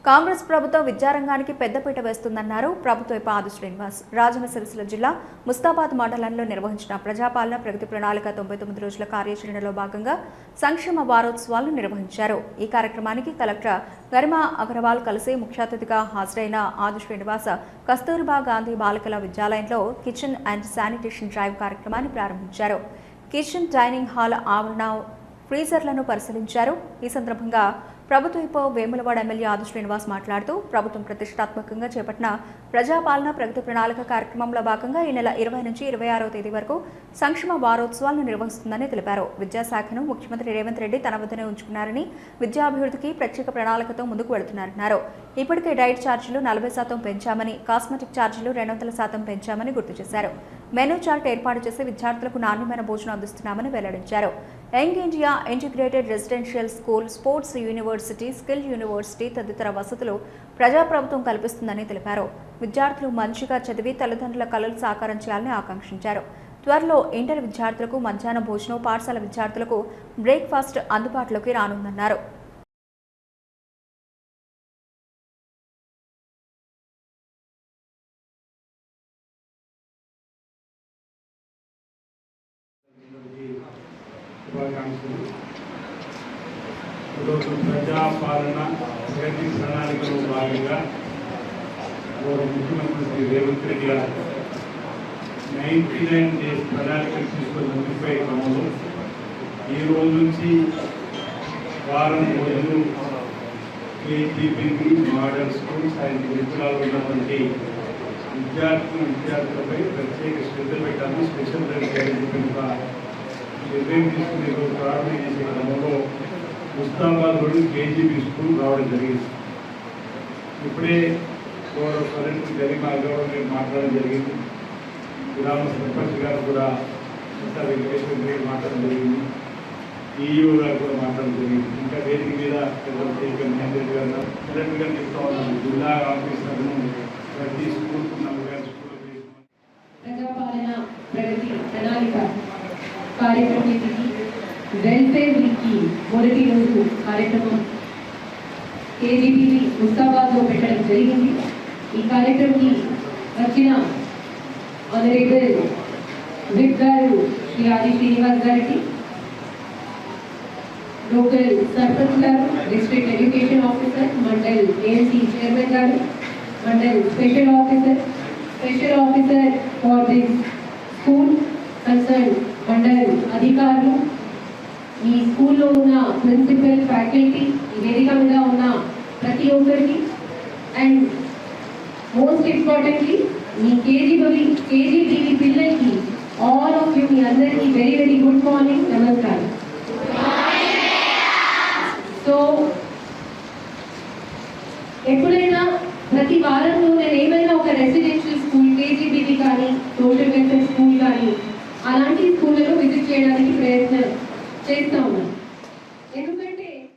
కాంగ్రెస్ ప్రభుత్వం విద్యారంగానికి పెద్దపీట వేస్తుందన్నారు ప్రభుత్వ ఆది శ్రీనివాస్. రాజన్న సిరిసిల్ల జిల్లా ముస్తాబాద్ మండలంలో నిర్వహించిన ప్రజాపాలన ప్రగతి ప్రణాళిక 99 రోజుల కార్యాచరణలో భాగంగా సంక్షేమ వారోత్సవాలను నిర్వహించారు. ఈ కార్యక్రమానికి కలెక్టర్ గరిమా అగర్వాల్ కలిసి ముఖ్య అతిథిగా హాజరైన ఆది శ్రీనివాస్ కస్తూర్బా గాంధీ బాలికల విద్యాలయంలో కిచెన్ అండ్ శానిటేషన్ డ్రైవ్ కార్యక్రమాన్ని ప్రారంభించారు. కిచెన్ డైనింగ్ హాల్ ఆవరణ ఫ్రీజర్లను పరిశీలించారు. ఈ సందర్భంగా ప్రభుత్వ వేములవాడ ఎమ్మెల్యే ఆది శ్రీనివాస్ మాట్లాడుతూ ప్రభుత్వం ప్రతిష్టాత్మకంగా చేపట్టిన ప్రజాపాలన ప్రగతి ప్రణాళిక కార్యక్రమంలో భాగంగా ఈ నెల 20 నుంచి 26వ తేదీ వరకు సంక్షేమ వారోత్సవాలను నిర్వహిస్తుందని తెలిపారు. విద్యాశాఖను ముఖ్యమంత్రి రేవంత్ రెడ్డి తన వద్దనే ఉంచుకున్నారని, విద్యాభివృద్ధికి ప్రత్యేక ప్రణాళికతో ముందుకు వెళుతున్నారన్నారు. ఇప్పటికే డైట్ ఛార్జీలు 40% పెంచామని, కాస్మెటిక్ ఛార్జీలు 200% పెంచామని గుర్తు చేశారు. మెనూ చార్ట్ ఏర్పాటు చేసి విద్యార్థులకు నాణ్యమైన భోజనం అందిస్తున్నామని వెల్లడించారు. Young India integrated residential school, sports university, skill university తదితర వసతులు ప్రజాప్రభుత్వం కల్పిస్తుందని తెలిపారు. విద్యార్థులు మంచిగా చదివి తల్లిదండ్రుల కలలు సాకారం చేయాలని ఆకాంక్షించారు. త్వరలో ఇంటర్ విద్యార్థులకు మధ్యాహ్న భోజనం, పాఠశాల విద్యార్థులకు బ్రేక్ఫాస్ట్ అందుబాటులోకి రానుందన్నారు. ఈరోజు ప్రజాపాలన ప్రగతి ప్రణాళికలో భాగంగా ముఖ్యమంత్రి శ్రీ రేవంత్ రెడ్డి గారు 99 డేస్ ప్రణాళికలు తీసుకొని ముందుకుపోయే క్రమంలో ఈ రోజు నుంచి వారం రోజులు కేజీబీవీ మోడల్ స్కూల్స్ అండ్ గురుకులాలు ఉన్నటువంటి విద్యార్థులపై ప్రత్యేక శ్రద్ధ పెట్టాలని స్పెషల్ నిర్ణయం తీసుకునే రోజు ప్రారంభం చేసే క్రమంలో ముస్తాబాద్లోని కేజీబీ స్కూల్ రావడం జరిగింది. ఇప్పుడే కలెక్టర్ గరిమా అగర్వాల్ మాట్లాడడం జరిగింది. గ్రామ సర్పంచ్ గారు కూడా వెంకటేశ్వర గారు మాట్లాడడం జరిగింది. ఈఈఓ గారు కూడా మాట్లాడడం జరిగింది. ఇంకా వేదిక మీద మహేందర్ గారు కలెక్టర్ గారు చెప్తా ఉన్నాను, జిల్లా ఆఫీసర్ను ప్రతి స్కూల్కు 40 స్కూల్ ప్రజాపాలన ప్రగతి ప్రణాళిక కార్యక్రమానికి వెల్ఫేర్ వీక్కి మొదటి రోజు కార్యక్రమం కేజీబీవీ ముస్తాబాద్లో పెట్టడం జరిగింది. ఈ కార్యక్రమానికి వచ్చిన ఆనరేబుల్ విప్ గారు శ్రీ ఆది శ్రీనివాస్ గారికి, లోకల్ సర్పంచ్ గారు, district education officer, mandal AMC chairman గారు, mandal special officer for this school concern mandal అధికారులు, ఈ స్కూల్లో ఉన్న ప్రిన్సిపల్, ఫ్యాకల్టీ, ఈ వేదిక మీద ఉన్న ప్రతి ఒక్కరికి, and most importantly me KGBV పిల్లలకి ఆల్ ఆఫ్ యూ, మీ అందరికీ వెరీ వెరీ గుడ్ మార్నింగ్, నమస్కారం. సో ఎప్పుడైనా ప్రతి వారంలో నేను ఏమైనా ఒక రెసిడెన్షియల్ స్కూల్, కేజీబీవీ కానీ, సోషల్ వెల్ఫేర్ స్కూల్ కానీ అలాంటి స్కూళ్ళలో విజిట్ చేయడానికి ప్రయత్నం చేస్తా ఉన్నాను.